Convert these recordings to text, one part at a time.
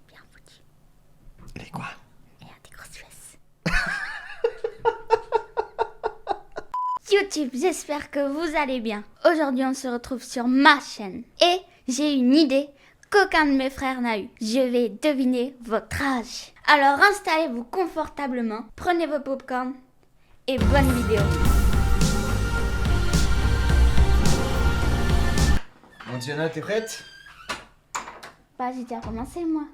est bien foutue. Elle est quoi? Elle a des grosses fesses. YouTube, j'espère que vous allez bien. Aujourd'hui, on se retrouve sur ma chaîne. Et j'ai une idée qu'aucun de mes frères n'a eue. Je vais deviner votre âge. Alors installez-vous confortablement, prenez vos popcorn et bonne vidéo. Bon, Diana, t'es prête? Bah, j'ai déjà commencé moi.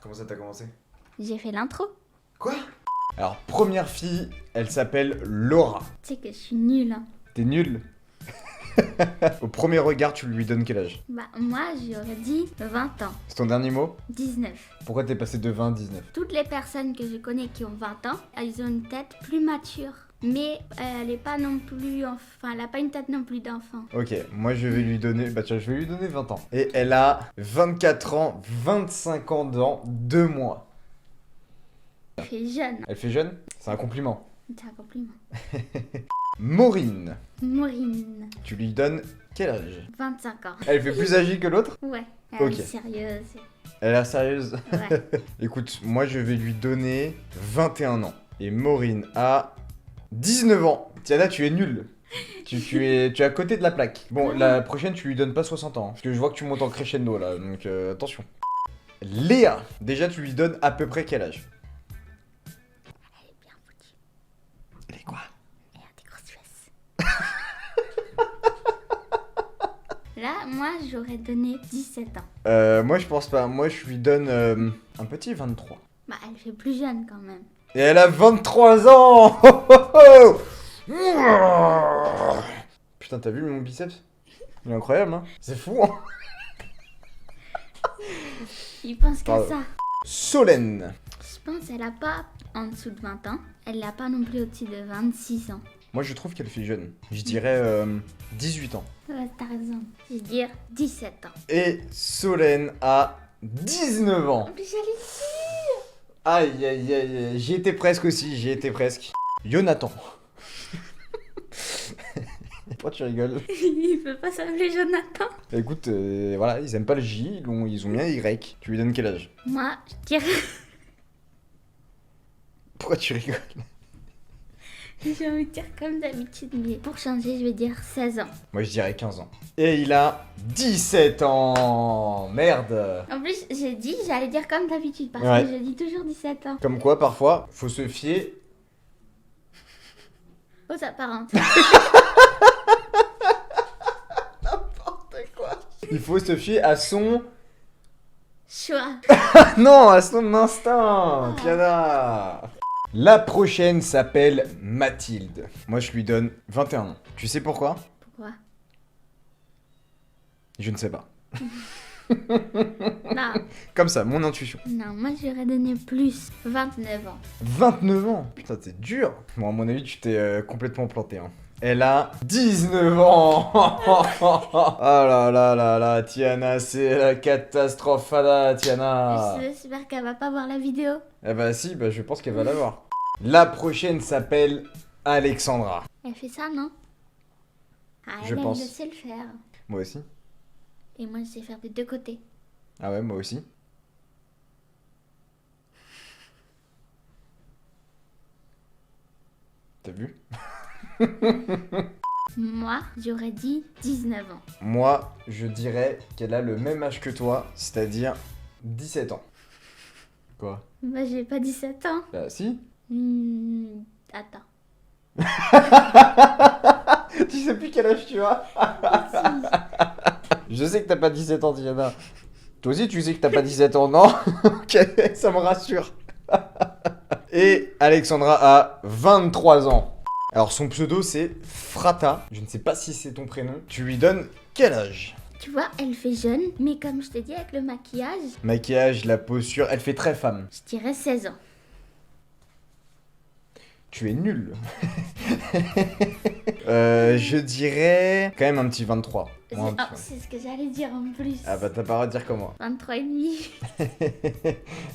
Comment ça t'as commencé? J'ai fait l'intro. Quoi? Alors, première fille, elle s'appelle Laura. Tu sais que je suis nulle. Hein. T'es nulle? Au premier regard, tu lui donnes quel âge? Bah, moi, j'aurais dit 20 ans. C'est ton dernier mot? 19. Pourquoi t'es passé de 20 à 19? Toutes les personnes que je connais qui ont 20 ans, elles ont une tête plus mature. Mais elle est pas non plus... Enfin, elle a pas une tête non plus d'enfant. Ok, moi je vais lui donner... Bah tiens, je vais lui donner 20 ans. Et elle a 24 ans, 25 ans dans 2 mois. Elle fait jeune. Elle fait jeune? C'est un compliment. C'est un compliment. Maureen, Maureen, tu lui donnes quel âge? 25 ans. Elle fait plus âgée que l'autre? Ouais, elle Ok. est sérieuse. Elle a l'air sérieuse? Ouais. Écoute, moi je vais lui donner 21 ans. Et Maureen a 19 ans. Tiana, tu es nulle. Tu es à côté de la plaque. Bon, la prochaine, tu lui donnes pas 60 ans. Parce que je vois que tu montes en crescendo là, donc attention. Léa, déjà tu lui donnes à peu près quel âge? Elle est bien foutue. Elle est quoi? Elle a des grosses fesses. Là, moi, j'aurais donné 17 ans. Moi je pense pas. Moi je lui donne un petit 23. Bah, elle fait plus jeune quand même. Et elle a 23 ans. Putain, t'as vu mon biceps? Il est incroyable, hein? C'est fou, hein? Il pense qu'à Pardon. ça. Solène. Je pense qu'elle a pas en dessous de 20 ans. Elle l'a pas non plus au-dessus de 26 ans. Moi je trouve qu'elle fait jeune. Je dirais 18 ans. Ouais, t'as raison. Je vais dire 17 ans. Et Solène a 19 ans. En plus, j'allais dire. Aïe aïe aïe aïe. J'y étais presque aussi, j'y étais presque. Jonathan. Pourquoi tu rigoles? Il peut pas s'appeler Jonathan. Écoute, voilà, ils aiment pas le J, ils ont mis un Y. Tu lui donnes quel âge? Moi, je dirais. Pourquoi tu rigoles? J'ai envie de dire comme d'habitude, mais pour changer, je vais dire 16 ans. Moi je dirais 15 ans. Et il a 17 ans. Merde. En plus, j'ai dit, j'allais dire comme d'habitude, parce Ouais. que je dis toujours 17 ans. Comme quoi, parfois, faut se fier. Aux apparences. Il faut se fier à son. Choix. Non, à son instinct, Tiana. La prochaine s'appelle Mathilde. Moi, je lui donne 21 ans. Tu sais pourquoi? Pourquoi? Je ne sais pas. Non, Comme ça, mon intuition. non, moi j'aurais donné plus. 29 ans. 29 ans. Putain, c'est dur. Bon, à mon avis, tu t'es complètement planté. Hein. Elle a 19 ans. Oh là là là là, Tiana, c'est la catastrophe. Là, Tiana. J'espère qu'elle va pas voir la vidéo. Eh bah si, bah, je pense qu'elle va l'avoir. La prochaine s'appelle Alexandra. Elle fait ça, non? Ah, Je elle pense. sait le faire. Moi aussi. Et moi, je sais faire des deux côtés. Ah ouais, moi aussi. T'as vu? Moi, j'aurais dit 19 ans. Moi, je dirais qu'elle a le même âge que toi, c'est-à-dire 17 ans. Quoi? Bah, j'ai pas 17 ans. Bah si. Attends. Tu sais plus quel âge tu as? Je sais que t'as pas 17 ans, Diana. Toi aussi, tu sais que t'as pas 17 ans, non? Ok, ça me rassure. Et Alexandra a 23 ans. Alors, son pseudo, c'est Frata. Je ne sais pas si c'est ton prénom. Tu lui donnes quel âge? Tu vois, elle fait jeune, mais comme je t'ai dit, avec le maquillage, Maquillage, la posture, elle fait très femme. je dirais 16 ans. Tu es nul. Je dirais quand même un petit 23. Moi, un petit Ah, c'est ce que j'allais dire en plus. Ah bah t'as pas le droit de dire comment. 23 et demi.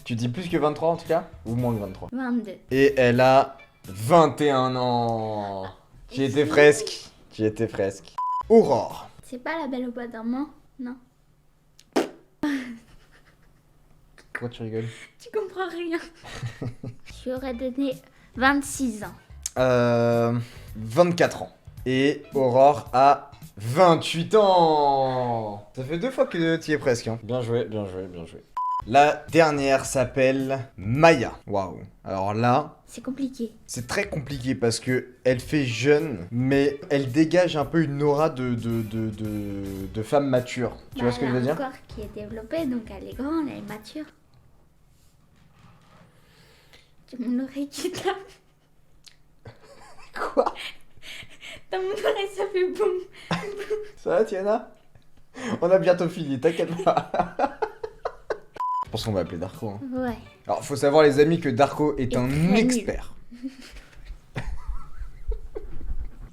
Tu dis plus que 23 en tout cas? Ou moins que 23? 22. Et elle a 21 ans. J'y étais presque. J'y étais presque. Aurore. C'est pas la Belle au bois dormant? Non. Pourquoi tu rigoles? Tu comprends rien. Je lui aurais donné 26 ans. 24 ans. Et Aurore a 28 ans. Ça fait 2 fois que tu y es presque. Hein. Bien joué, bien joué, bien joué. La dernière s'appelle Maya. Waouh. Alors là, C'est compliqué. c'est très compliqué parce que elle fait jeune, mais elle dégage un peu une aura de femme mature. Tu vois ce que je veux dire? Elle a un corps qui est développé, donc elle est grande, elle est mature. J'ai mon oreille qui tape. Quoi? Dans mon oreille, ça fait boum. Ça va, Tiana? On a bientôt fini, t'inquiète pas. Je pense qu'on va appeler Darko. Hein. Ouais. Alors, faut savoir, les amis, que Darko est un très expert.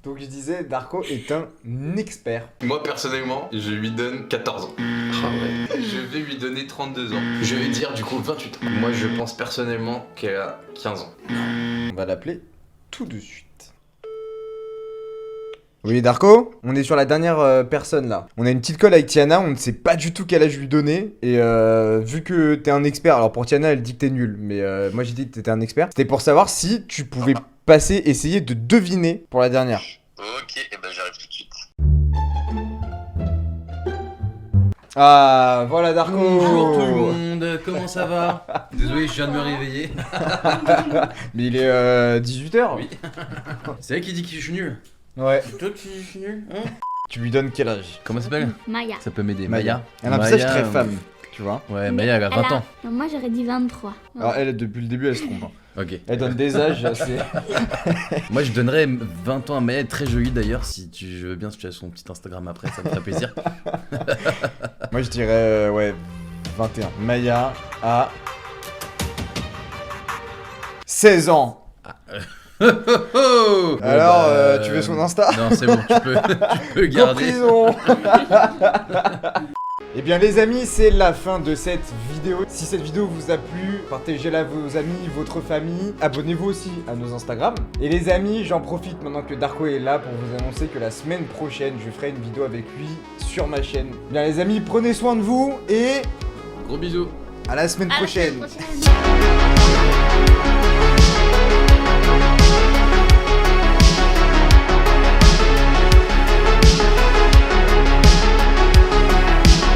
Donc, je disais, Darko est un expert. Moi personnellement, je lui donne 14 ans. Ah ouais. Je vais lui donner 32 ans. Je vais dire du coup 28 ans. Moi je pense personnellement qu'elle a 15 ans. On va l'appeler tout de suite. Oui, Darko, on est sur la dernière personne là. On a une petite colle avec Tiana, on ne sait pas du tout quel âge lui donner. Et vu que t'es un expert, alors pour Tiana elle dit que t'es nul, mais moi j'ai dit que t'étais un expert. C'était pour savoir si tu pouvais passer, essayer de deviner pour la dernière. Ok, et ben j'arrive tout de suite. Ah, voilà Darko. Bonjour tout le monde, comment ça va? Désolé, je viens de me réveiller. Mais il est 18h. Oui. C'est elle qui dit que je suis nul. Ouais. C'est toi qui suis nul, hein? Tu lui donnes quel âge? Comment ça s'appelle? Maya. Ça peut m'aider. Maya. Maya. Elle a un Maya, visage très femme, tu vois. Ouais, Maya elle a 20 ans. Non, moi j'aurais dit 23. Ouais. Alors elle, depuis le début, elle se trompe. Hein. Ok. Elle donne des âges assez... Moi je donnerais 20 ans à Maya, elle est très jolie d'ailleurs. Si tu je veux bien, si tu as son petit Instagram après, ça me ferait plaisir. Moi je dirais, ouais, 21. Maya a 16 ans. Oh Alors, tu veux son Insta? Non, c'est bon, tu peux garder. Prison. Eh bien les amis, c'est la fin de cette vidéo. Si cette vidéo vous a plu, partagez-la à vos amis, votre famille. Abonnez-vous aussi à nos Instagram. Et les amis, j'en profite maintenant que Darko est là pour vous annoncer que la semaine prochaine, je ferai une vidéo avec lui sur ma chaîne. Bien les amis, prenez soin de vous et Gros bisous. à la semaine À la prochaine. semaine prochaine.